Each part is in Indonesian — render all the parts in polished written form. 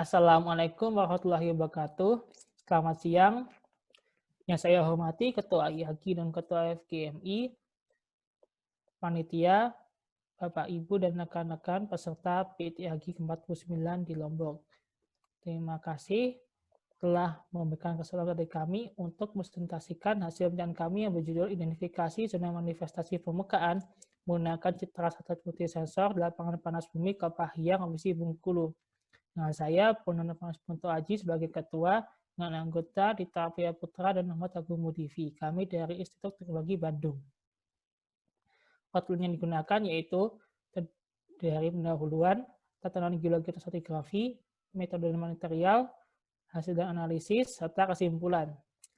Assalamualaikum warahmatullahi wabarakatuh. Selamat siang. Yang saya hormati Ketua IAGI dan Ketua FGMI, panitia, Bapak Ibu dan rekan-rekan peserta PIT IAGI ke-49 di Lombok. Terima kasih telah memberikan kesempatan dari kami untuk presentasikan hasil penelitian kami yang berjudul Identifikasi Zona Manifestasi Permukaan menggunakan citra satelit multisensor di lapangan panas bumi Kepahyang, Provinsi Bengkulu. Nah, saya Purnomo Punto Aji sebagai ketua dengan anggota Dita Apriya Putra dan Muhammad Agung Mudivi. Kami dari Institut Teknologi Bandung. Outline yang digunakan yaitu dari pendahuluan, tatanan geologi atau stratigrafi, metode material, hasil dan analisis, serta kesimpulan.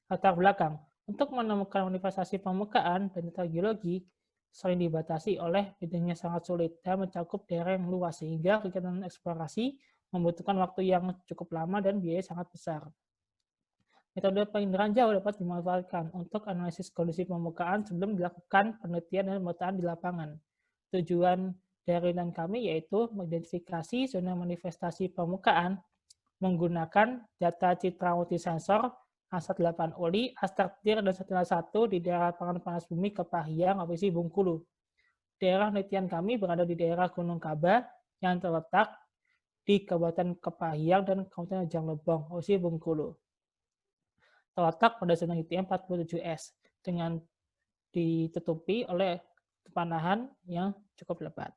Latar belakang. Untuk menemukan manifestasi permukaan dan data geologi sering dibatasi oleh medannya sangat sulit dan mencakup daerah yang luas sehingga kegiatan eksplorasi membutuhkan waktu yang cukup lama dan biaya sangat besar. Metode penginderaan jauh dapat dimanfaatkan untuk analisis kondisi permukaan sebelum dilakukan penelitian dan pemetaan di lapangan. Tujuan dari dan kami yaitu mengidentifikasi zona manifestasi permukaan menggunakan data citra multisensor A8 OLI, Astraktir, dan Sentinel-1 di daerah lapangan panas bumi Kepahyang, Provinsi Bengkulu. Daerah penelitian kami berada di daerah Gunung Kaba yang terletak di Kabupaten Kepahyang dan Kabupaten Rejang Lebong, Provinsi Bengkulu. Terletak pada zona ITM 47S dengan ditutupi oleh panahan yang cukup lebat.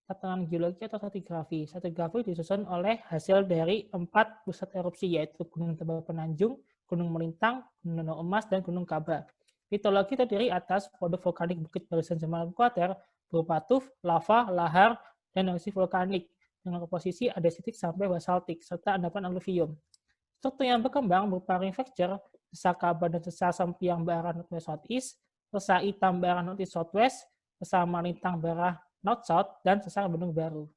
Tatanan geologi atau stratigrafi. Stratigrafi disusun oleh hasil dari 4 pusat erupsi yaitu Gunung Tembak Penanjung, Gunung Melintang, Gunung Danau Emas, dan Gunung Kaba. Litologi terdiri atas produk vulkanik bukit barisan Semarang Kuater berupa tuf, lava, lahar, dan erupsi vulkanik dengan komposisi andesitik sampai basaltik serta endapan aluvium. Struktur yang berkembang berupa ring fracture, sesar Kaba dan sesar Sempiang Barat Northwest Southeast, sesar Itam Barat Northeast Southwest, sesar Malintang Barat North South, dan sesar Bandung Baru.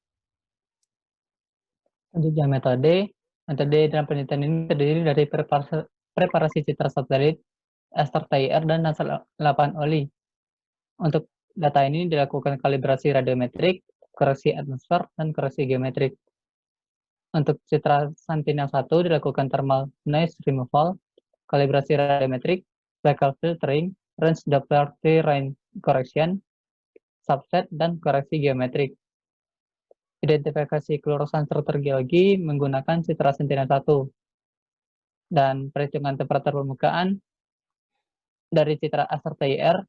Selanjutnya metode dalam penelitian ini terdiri dari preparasi citra satelit, STR dan NASA-8 OLI. Untuk data ini dilakukan kalibrasi radiometrik, koreksi atmosfer, dan koreksi geometrik. Untuk citra Sentinel-1 dilakukan thermal noise removal, kalibrasi radiometrik, local filtering, range Doppler terrain correction, subset, dan koreksi geometrik. Identifikasi kelulusan struktur geologi menggunakan citra Sentinel-1 dan perhitungan temperatur permukaan dari citra ASTRTIR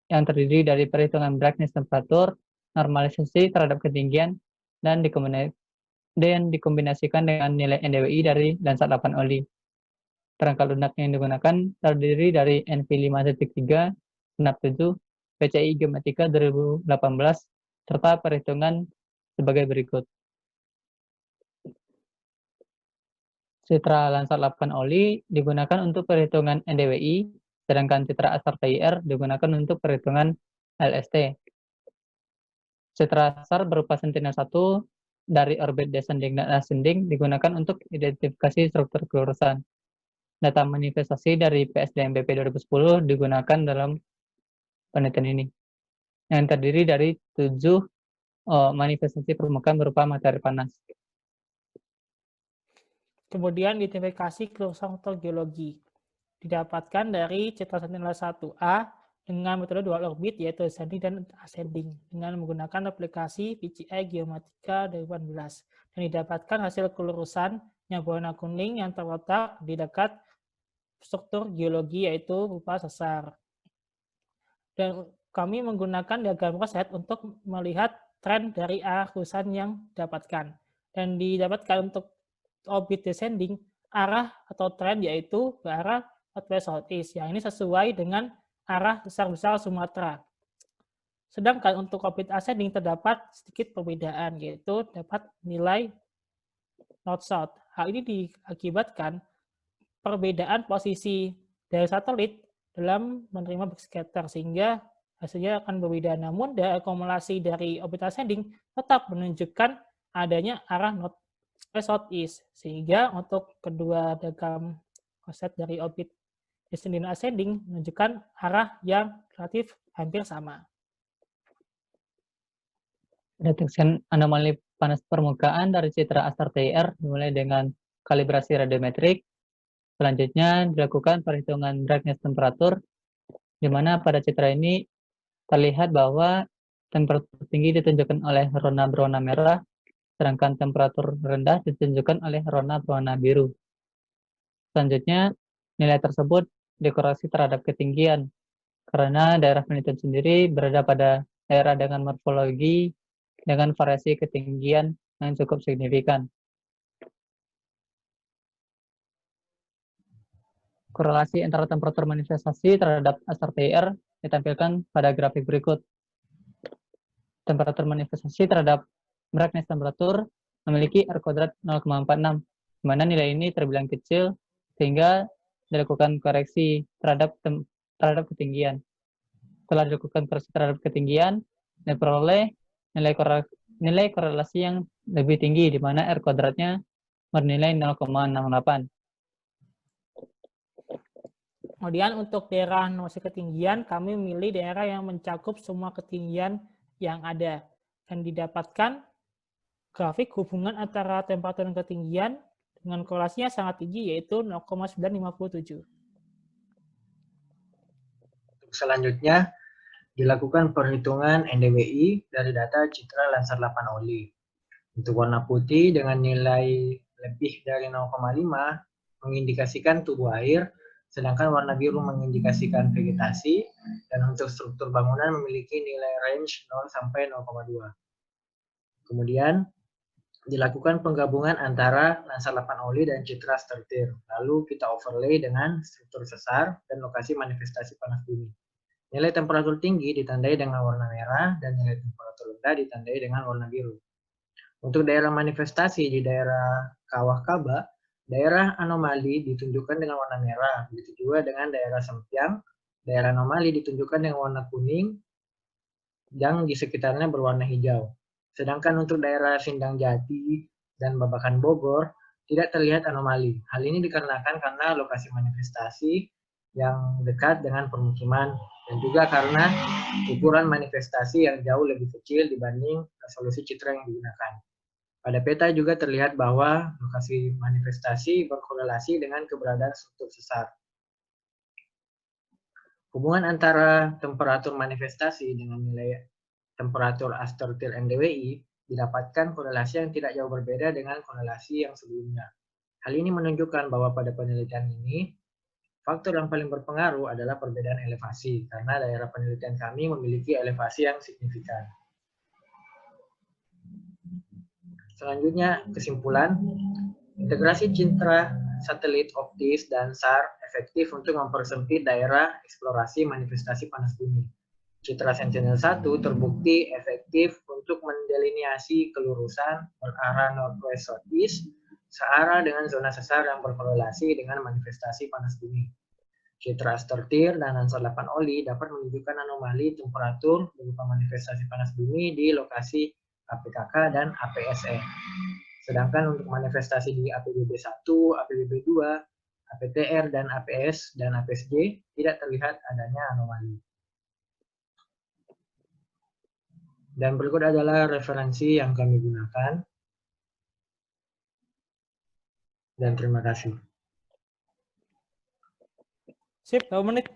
yang terdiri dari perhitungan brightness temperatur, normalisasi terhadap ketinggian, dan dikombinasikan dengan nilai NDWI dari Landsat 8 OLI. Perangkat lunak yang digunakan terdiri dari NV5.3, SNAP 7, PCI Geomatika 2018, serta perhitungan sebagai berikut. Citra Landsat 8 OLI digunakan untuk perhitungan NDWI, sedangkan citra ASTRTIR digunakan untuk perhitungan LST. Citra SAR berupa Sentinel-1 dari orbit descending dan ascending digunakan untuk identifikasi struktur kelulusan. Data manifestasi dari PSDMBP 2010 digunakan dalam penelitian ini, yang terdiri dari 7 manifestasi permukaan berupa materi panas. Kemudian identifikasi kelulusan struktur geologi didapatkan dari citra Sentinel-1A dengan metode dual orbit yaitu descending dan ascending dengan menggunakan aplikasi PCI Geomatika 2018 dan didapatkan hasil kelulusan yang berwarna kuning yang terletak di dekat struktur geologi yaitu berupa sesar. Dan kami menggunakan diagram Rosette untuk melihat tren dari arah kelulusan yang didapatkan. Dan didapatkan untuk orbit descending arah atau tren yaitu ke arah northwest southeast. Yang ini sesuai dengan arah besar-besar Sumatera. Sedangkan untuk orbit ascending terdapat sedikit perbedaan, yaitu dapat nilai north-south. Hal ini diakibatkan perbedaan posisi dari satelit dalam menerima backscatter, sehingga hasilnya akan berbeda. Namun dari akumulasi dari orbit ascending tetap menunjukkan adanya arah northwest southeast, sehingga untuk kedua diagram Rosette dari orbit descending dan ascending menunjukkan arah yang relatif hampir sama. Detection anomali panas permukaan dari citra ASTAR-TIR dimulai dengan kalibrasi radiometrik. Selanjutnya dilakukan perhitungan brightness temperatur, di mana pada citra ini terlihat bahwa temperatur tinggi ditunjukkan oleh rona berwarna merah, sedangkan temperatur rendah ditunjukkan oleh rona berwarna biru. Selanjutnya, nilai tersebut dikorelasi terhadap ketinggian, karena daerah penelitian sendiri berada pada daerah dengan morfologi dengan variasi ketinggian yang cukup signifikan. Korelasi antara temperatur manifestasi terhadap ASTAR-TIR ditampilkan pada grafik berikut. Temperatur manifestasi terhadap brightness temperatur memiliki R kuadrat 0,46, di mana nilai ini terbilang kecil sehingga dilakukan koreksi terhadap ketinggian. Setelah dilakukan koreksi terhadap ketinggian, diperoleh nilai korelasi yang lebih tinggi, di mana R kuadratnya bernilai 0,68. Kemudian untuk daerah normalisasi ketinggian, kami memilih daerah yang mencakup semua ketinggian yang ada. Dan didapatkan grafik hubungan antara temperatur dan ketinggian dengan korelasinya sangat tinggi, yaitu 0,957. Selanjutnya, dilakukan perhitungan NDWI dari data citra laser 8 oli. Untuk warna putih dengan nilai lebih dari 0,5 mengindikasikan tubuh air, sedangkan warna biru mengindikasikan vegetasi, dan untuk struktur bangunan memiliki nilai range 0 sampai 0,2. Kemudian dilakukan penggabungan antara laser 8 oli dan citra ASTAR-TIR. Lalu kita overlay dengan struktur sesar dan lokasi manifestasi panas bumi. Nilai temperatur tinggi ditandai dengan warna merah dan nilai temperatur rendah ditandai dengan warna biru. Untuk daerah manifestasi di daerah Kawah Kaba, daerah anomali ditunjukkan dengan warna merah, begitu juga dengan daerah Sempiang, daerah anomali ditunjukkan dengan warna kuning, yang di sekitarnya berwarna hijau. Sedangkan untuk daerah Sindang Jati dan Babakan Bogor, tidak terlihat anomali. Hal ini dikarenakan karena lokasi manifestasi yang dekat dengan permukiman, dan juga karena ukuran manifestasi yang jauh lebih kecil dibanding resolusi citra yang digunakan. Pada peta juga terlihat bahwa lokasi manifestasi berkorelasi dengan keberadaan struktur sesar. Hubungan antara temperatur manifestasi dengan nilai temperatur ASTAR-TIR NDWI didapatkan korelasi yang tidak jauh berbeda dengan korelasi yang sebelumnya. Hal ini menunjukkan bahwa pada penelitian ini, faktor yang paling berpengaruh adalah perbedaan elevasi, karena daerah penelitian kami memiliki elevasi yang signifikan. Selanjutnya, kesimpulan, integrasi citra satelit optis dan SAR efektif untuk mempersempit daerah eksplorasi manifestasi panas bumi. Citra Sentinel-1 terbukti efektif untuk mendelineasi kelurusan berarah northwest southeast searah dengan zona sesar yang berkorelasi dengan manifestasi panas bumi. Citra ASTAR-TIR dan laser 8 oli dapat menunjukkan anomali temperatur berupa manifestasi panas bumi di lokasi APKK dan APSE. Sedangkan untuk manifestasi di APBB1, APBB2, APTR, dan APS dan APSJ tidak terlihat adanya anomali. Dan berikut adalah referensi yang kami gunakan. Dan terima kasih. Sip, 2 menit.